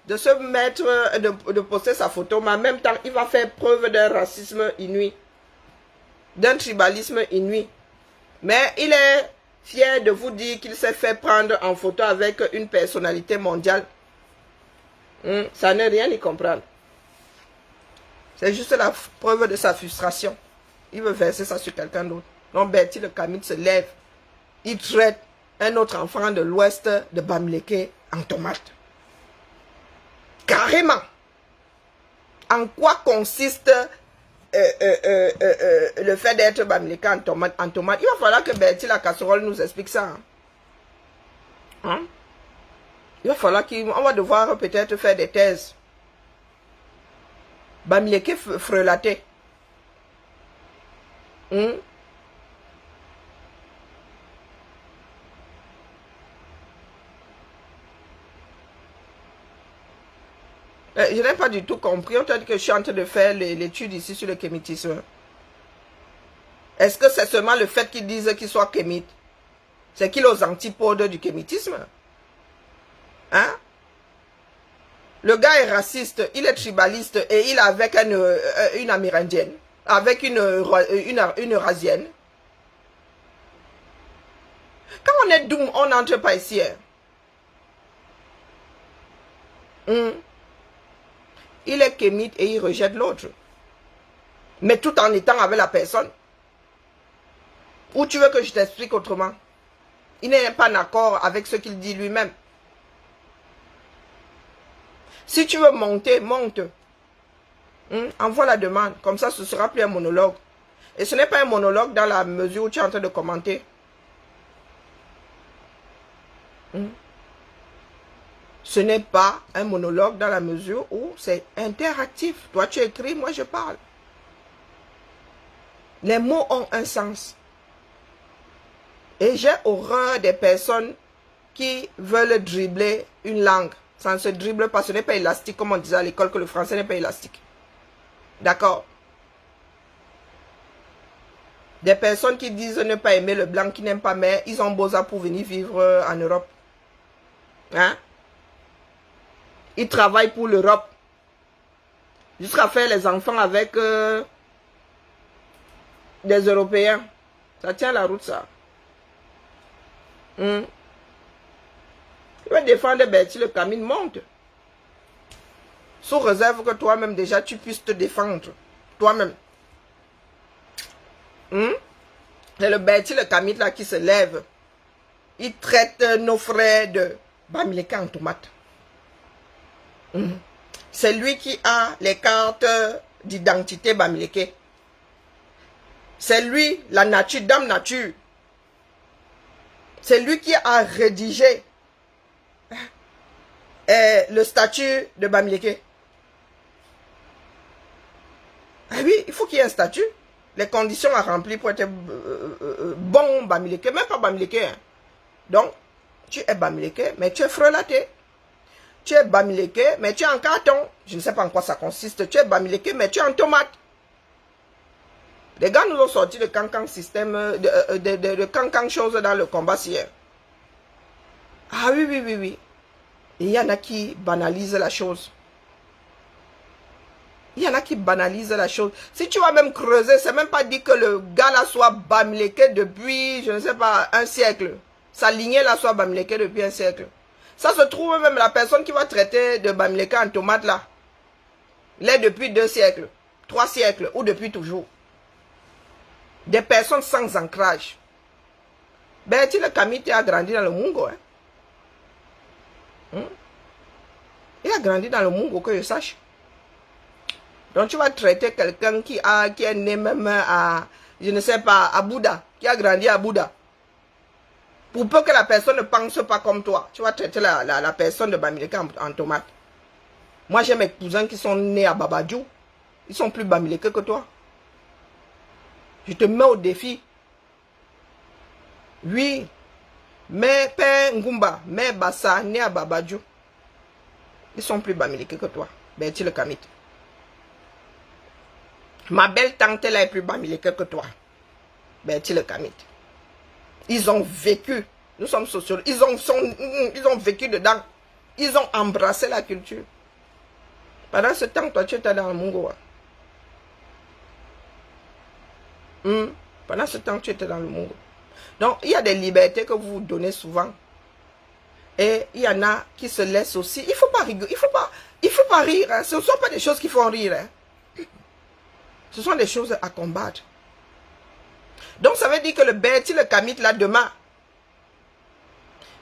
de se mettre, de poster sa photo, mais en même temps, il va faire preuve d'un racisme inouï, d'un tribalisme inouï. Mais il est fier de vous dire qu'il s'est fait prendre en photo avec une personnalité mondiale. Ça n'est rien y comprendre. C'est juste la preuve de sa frustration. Il veut verser ça sur quelqu'un d'autre. Donc Bertie le Camite se lève. Il traite un autre enfant de l'Ouest de Bamileke en tomate. Carrément. En quoi consiste le fait d'être Bamileke en tomate? Il va falloir que Bertie la casserole nous explique ça. Hein? Il va falloir qu'on va devoir peut-être faire des thèses. Bamileke frelaté. Je n'ai pas du tout compris. On t'a dit que je suis en train de faire l'étude ici sur le kémitisme. Est-ce que c'est seulement le fait qu'ils disent qu'ils soient kémites? C'est qu'il est aux antipodes du kémitisme? Hein? Le gars est raciste, il est tribaliste et il est avec une amérindienne, avec une eurasienne. Quand on est doom, on n'entre pas ici. Il est kémite et il rejette l'autre. Mais tout en étant avec la personne. Ou tu veux que je t'explique autrement? Il n'est pas d'accord avec ce qu'il dit lui-même. Si tu veux monter, monte. Envoie la demande. Comme ça, ce sera plus un monologue. Et ce n'est pas un monologue dans la mesure où tu es en train de commenter. Ce n'est pas un monologue dans la mesure où c'est interactif. Toi, tu écris, moi, je parle. Les mots ont un sens. Et j'ai horreur des personnes qui veulent dribbler une langue. Ça ne se dribble pas, ce n'est pas élastique, comme on disait à l'école, que le français n'est pas élastique. D'accord? Des personnes qui disent ne pas aimer le blanc, qui n'aiment pas, mais ils ont beau ça pour venir vivre en Europe. Hein? Ils travaillent pour l'Europe. Jusqu'à faire les enfants avec des Européens. Ça tient la route, ça. Il va défendre Bertie le Camus, monte. Sous réserve que toi-même déjà tu puisses te défendre. Toi-même. C'est le Bertie le Camus là qui se lève. Il traite nos frères de Bamileke en tomate. C'est lui qui a les cartes d'identité Bamileke. C'est lui, la nature, dame nature. C'est lui qui a rédigé le statut de Bamileke. Ah oui, il faut qu'il y ait un statut. Les conditions à remplir pour être bon Bamileke, même pas Bamileke. Hein. Donc, tu es Bamileke, mais tu es frelaté. Tu es Bamileke, mais tu es en carton. Je ne sais pas en quoi ça consiste. Tu es Bamileke, mais tu es en tomate. Les gars nous ont sorti le cancan système, de cancan chose dans le combat hier. Ah oui, oui, oui, oui. Et il y en a qui banalisent la chose. Il y en a qui banalisent la chose. Si tu vas même creuser, c'est même pas dit que le gars là soit Bamileke depuis, je ne sais pas, un siècle. Sa lignée là soit Bamileke depuis un siècle. Ça se trouve même la personne qui va traiter de Bamileke en tomate là. L'est depuis 2 siècles, 3 siècles ou depuis toujours. Des personnes sans ancrage. Bertie le Camus a grandi dans le Mungo. Hein? Il a grandi dans le Mungo, que je sache. Donc tu vas traiter quelqu'un qui est né même à, je ne sais pas, à Bouddha, qui a grandi à Bouddha. Pour peu que la personne ne pense pas comme toi, tu vas traiter la personne de Bamileke en tomate. Moi j'ai mes cousins qui sont nés à Babadjou. Ils sont plus Bamileke que toi. Je te mets au défi. Oui. Mais Père Ngumba, mais Bassa, né à Babadjou. Ils sont plus Bamileke que toi. Bertie le Camus. Ma belle tante là est plus Bamileke que toi. Bertie le Camus. Ils ont vécu. Nous sommes sociologues. Ils ont vécu dedans. Ils ont embrassé la culture. Pendant ce temps, toi, tu étais dans le Mungo. Pendant ce temps, tu étais dans le Mungo. Donc, il y a des libertés que vous vous donnez souvent. Et il y en a qui se laissent aussi. Il ne faut pas rigoler. Il faut pas rire. Hein. Ce ne sont pas des choses qui font rire. Hein. Ce sont des choses à combattre. Donc, ça veut dire que le Bertie le Camus, là, demain,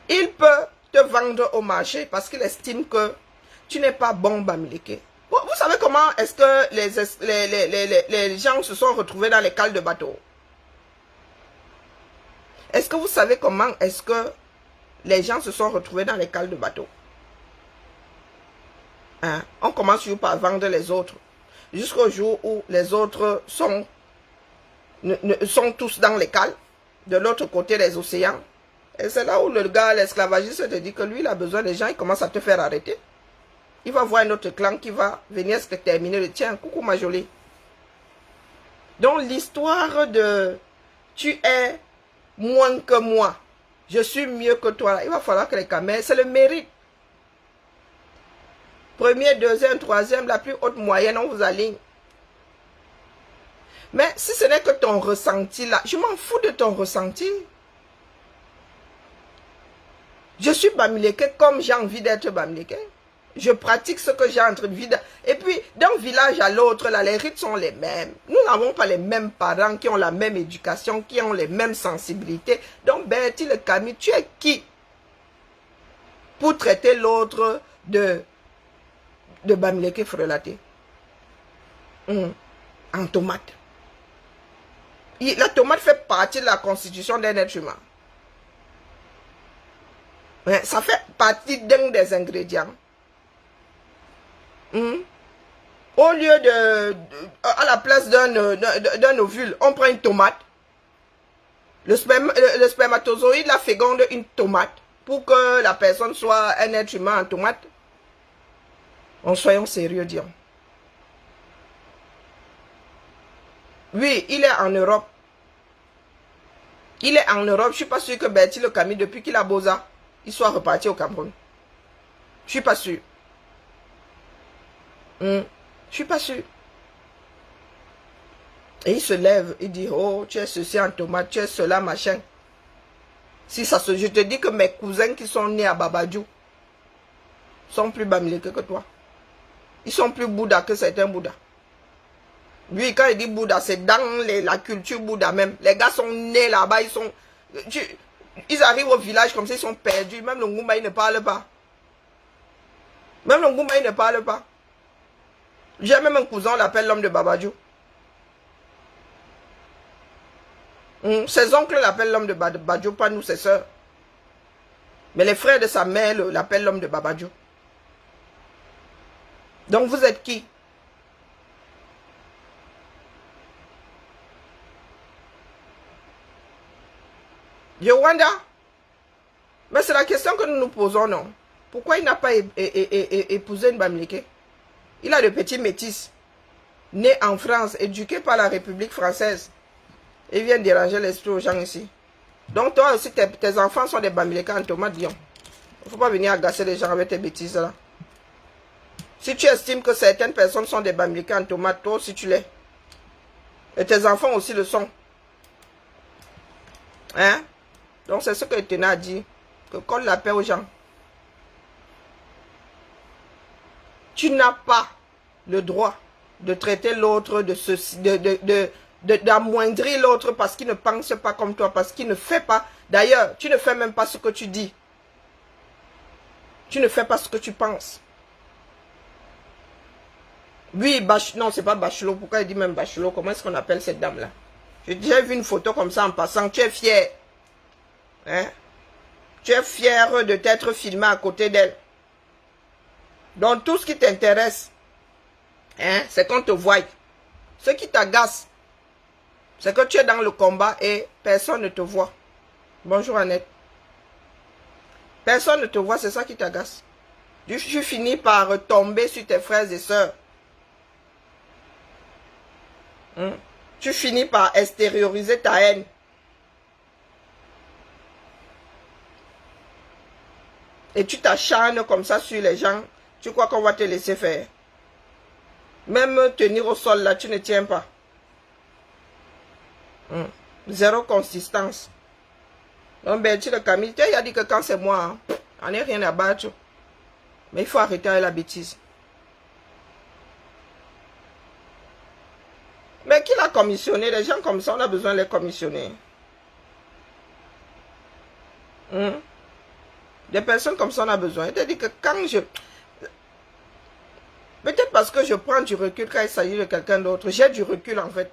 il peut te vendre au marché parce qu'il estime que tu n'es pas bon Bamileke. Vous savez comment est-ce que les gens se sont retrouvés dans les cales de bateau? Est-ce que vous savez comment est-ce que les gens se sont retrouvés dans les cales de bateau? Hein? On commence toujours par vendre les autres. Jusqu'au jour où les autres sont tous dans les cales, de l'autre côté des océans. Et c'est là où le gars, l'esclavagiste, te dit que lui, il a besoin des gens, il commence à te faire arrêter. Il va voir un autre clan qui va venir se terminer le tien. Coucou ma jolie. Donc l'histoire de tu es moins que moi, je suis mieux que toi, il va falloir que les caméras, c'est le mérite. Premier, deuxième, troisième, la plus haute moyenne, on vous aligne. Mais si ce n'est que ton ressenti là, je m'en fous de ton ressenti. Je suis Bamileke comme j'ai envie d'être Bamileke. Je pratique ce que j'ai entre vie. Et puis, d'un village à l'autre, là, les rites sont les mêmes. Nous n'avons pas les mêmes parents qui ont la même éducation, qui ont les mêmes sensibilités. Donc, Bertie le Camus, tu es qui pour traiter l'autre de Bamileke frelaté? En tomate. La tomate fait partie de la constitution d'un être humain. Ouais, ça fait partie d'un des ingrédients. Au lieu à la place d'un ovule, on prend une tomate. Le spermatozoïde la féconde une tomate pour que la personne soit un être humain en tomate. En soyons sérieux, disons. Oui, il est en Europe. Il est en Europe. Je ne suis pas sûr que Bertie Le Camille, depuis qu'il a Boza, il soit reparti au Cameroun. Je ne suis pas sûr. Je ne suis pas sûr. Et il se lève, il dit, oh, tu es ceci en tomate, tu es cela, machin. Si ça se... Je te dis que mes cousins qui sont nés à Babadjou sont plus bamileke que toi. Ils sont plus Bouddha que certains Bouddhas. Lui, quand il dit Bouddha, c'est dans la culture Bouddha même. Les gars sont nés là-bas, ils arrivent au village comme ça, ils sont perdus. Même le Ngoumba, il ne parle pas. Même le Ngoumba, il ne parle pas. J'ai même un cousin, on l'appelle l'homme de Babadjou. Ses oncles l'appellent l'homme de Babadjou, pas nous, ses soeurs. Mais les frères de sa mère l'appellent l'homme de Babadjou. Donc vous êtes qui? Yowanda? Mais c'est la question que nous nous posons, non? Pourquoi il n'a pas épousé une Bamileke? Il a de petits métis, nés en France, éduqués par la République française. Et viennent déranger l'esprit aux gens ici. Donc toi aussi, tes enfants sont des Bamileke en tomate, Dion. Il ne faut pas venir agacer les gens avec tes bêtises là. Si tu estimes que certaines personnes sont des Bamileke en tomate, toi aussi tu l'es. Et tes enfants aussi le sont. Hein? Donc c'est ce que Tena a dit. Que colle la paix aux gens. Tu n'as pas le droit de traiter l'autre de ceci, d'amoindrir l'autre parce qu'il ne pense pas comme toi, parce qu'il ne fait pas. D'ailleurs, tu ne fais même pas ce que tu dis. Tu ne fais pas ce que tu penses. Oui, non, c'est pas Bachelot. Pourquoi il dit même Bachelot? Comment est-ce qu'on appelle cette dame-là? J'ai vu une photo comme ça en passant. Tu es fier. Hein? Tu es fier de t'être filmé à côté d'elle. Donc, tout ce qui t'intéresse, hein, c'est qu'on te voie. Ce qui t'agace, c'est que tu es dans le combat et personne ne te voit. Bonjour Annette. Personne ne te voit, c'est ça qui t'agace. Tu finis par tomber sur tes frères et sœurs. Tu finis par extérioriser ta haine. Et tu t'acharnes comme ça sur les gens. Tu crois qu'on va te laisser faire. Même tenir au sol là, tu ne tiens pas. Zéro consistance. Donc Bertie Le Camille, il a dit que quand c'est moi, on n'est rien à battre. Mais il faut arrêter avec la bêtise. Mais qui l'a commissionné? Les gens comme ça, on a besoin de les commissionner. Des personnes comme ça, on a besoin. Il t'a dit que quand je... Peut-être parce que je prends du recul quand il s'agit de quelqu'un d'autre. J'ai du recul en fait.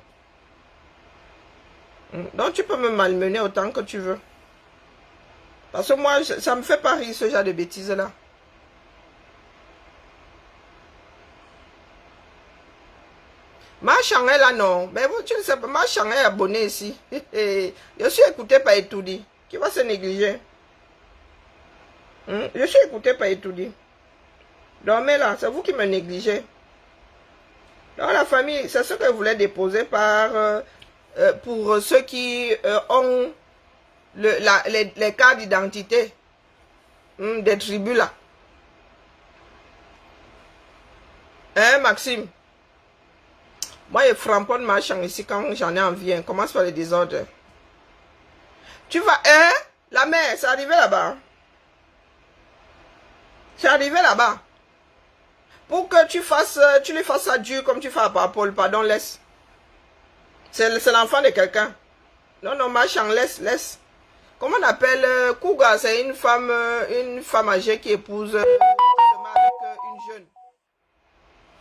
Donc tu peux me malmener autant que tu veux. Parce que moi, ça me fait pas rire ce genre de bêtises là. Ma Chanel là non. Mais vous, tu ne sais pas, ma Chanel est abonnée ici. Je suis écouté par Etoudi. Qui va se négliger? Je suis écouté par Etoudi. Donc mais là, c'est vous qui me négligez. Dans la famille, c'est ce que je voulais déposer pour ceux qui ont les cartes d'identité des tribus là. Hein, Maxime? Moi, je framponne ma chambre ici quand j'en ai envie. Hein. Commence par les désordres. Tu vas, hein? La mère, c'est arrivé là-bas. C'est arrivé là-bas. Pour que tu lui fasses ça dur comme tu fais à Paul. Pardon, laisse. C'est l'enfant de quelqu'un. Non, non, ma chambre, laisse. Comment on appelle Kouga? C'est une femme âgée qui épouse avec une jeune.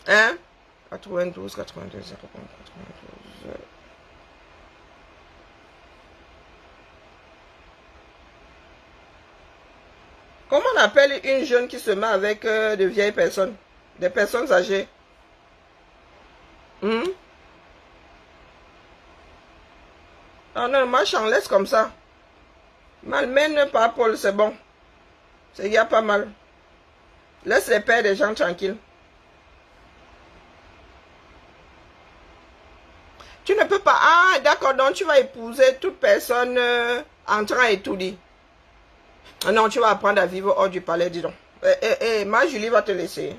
Hein? 92, 92, 92. appelles une jeune qui se met avec de vieilles personnes, des personnes âgées? Ah non, moi j'en laisse comme ça. Malmène pas Paul, c'est bon. Il y a pas mal. Laisse les pères des gens tranquilles. Tu ne peux pas... Ah, d'accord, donc tu vas épouser toute personne entrant et tout dit. Ah non, tu vas apprendre à vivre hors du palais, dis donc. Ma Julie va te laisser.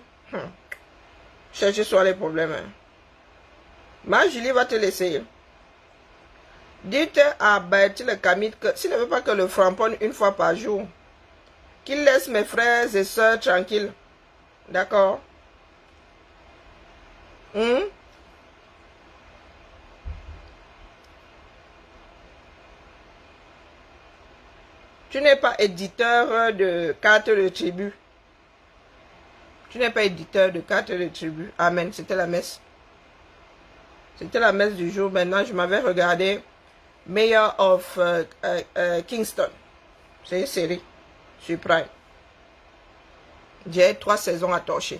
Chercher sur les problèmes. Ma Julie va te laisser. Dites à Bertie le Camille que s'il ne veut pas que le framponne une fois par jour, qu'il laisse mes frères et sœurs tranquilles. D'accord? Tu n'es pas éditeur de cartes de tribu. Tu n'es pas éditeur de cartes de tribu. Amen. C'était la messe. C'était la messe du jour. Maintenant, je m'avais regardé Mayor of Kingston. C'est une série sur Prime. J'ai 3 saisons à torcher.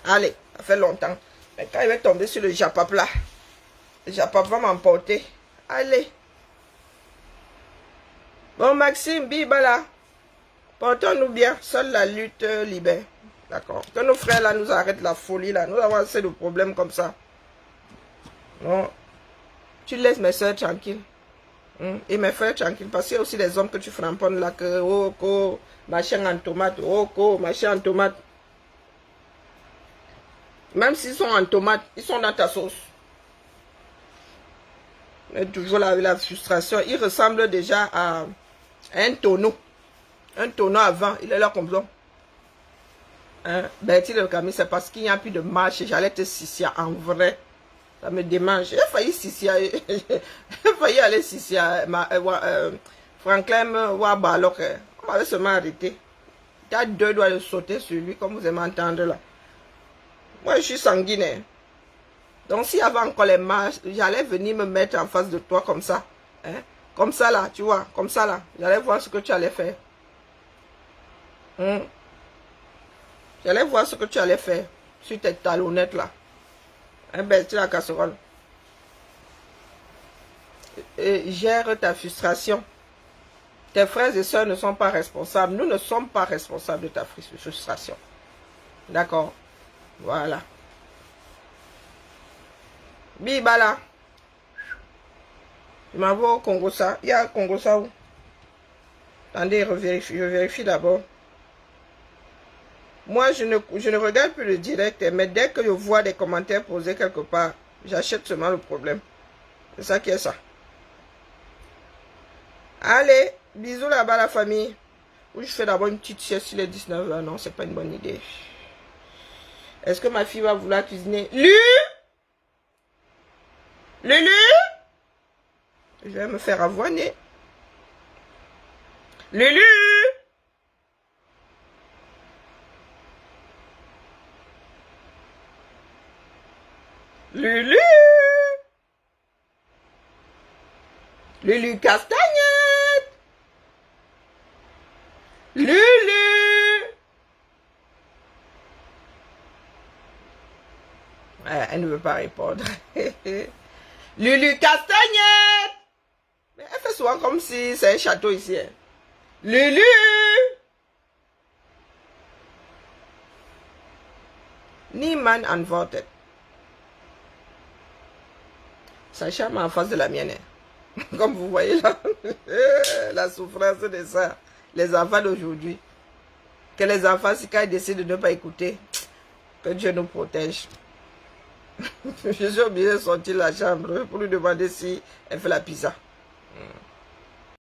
Allez, ça fait longtemps. Mais quand il va tomber sur le Japap là, le Japap va m'emporter. Allez. Bon, Maxime, Bibala, portons-nous bien. Seule la lutte libère. D'accord. Que nos frères là nous arrêtent la folie là. Nous avons assez de problèmes comme ça. Non. Tu laisses mes soeurs tranquilles. Et mes frères tranquilles. Parce qu'il y a aussi des hommes que tu framponnes là. Que, oh, machin en tomate. Oh, machin en tomate. Même s'ils sont en tomate, ils sont dans ta sauce. Mais toujours la frustration. Il ressemble déjà à un tonneau. Un tonneau à vent. Il est là comme ça. Bertie le Camille, c'est parce qu'il n'y a plus de marche. J'allais te sissia en vrai. Ça me démange. J'ai failli sissia. J'ai failli aller sissia. Franklin Wabalok. On m'avait seulement arrêté. Tu as 2 doigts de sauter sur lui, comme vous aimez entendre là. Moi, je suis sanguinaire. Donc, s'il y avait encore les marches, j'allais venir me mettre en face de toi comme ça. Comme ça là, tu vois. Comme ça là. J'allais voir ce que tu allais faire. J'allais voir ce que tu allais faire sur tes talonnettes là. Bertie la casserole. Gère ta frustration. Tes frères et sœurs ne sont pas responsables. Nous ne sommes pas responsables de ta frustration. D'accord? Voilà. Bibala. Je m'en vais au Congo-Ça. Il y a un Congo-Ça où? Attendez, je vérifie d'abord. Moi, je ne regarde plus le direct, mais dès que je vois des commentaires posés quelque part, j'achète seulement le problème. C'est ça qui est ça. Allez, bisous là-bas la famille. Ou je fais d'abord une petite sieste sur les 19 heures. Non, c'est pas une bonne idée. Est-ce que ma fille va vouloir cuisiner? Lulu? Je vais me faire avoiner. Lulu? Lulu? Lulu Castagnette? Lulu? Elle ne veut pas répondre. Lulu Castagnette! Mais elle fait souvent comme si c'est un château ici. Lulu! Niemand antwortet. Sacha m'a en face de la mienne. Comme vous voyez là, la souffrance de ça. Les enfants d'aujourd'hui. Que les enfants, si quand ils décident de ne pas écouter, que Dieu nous protège. Je suis obligé de sortir de la chambre pour lui demander si elle fait la pizza.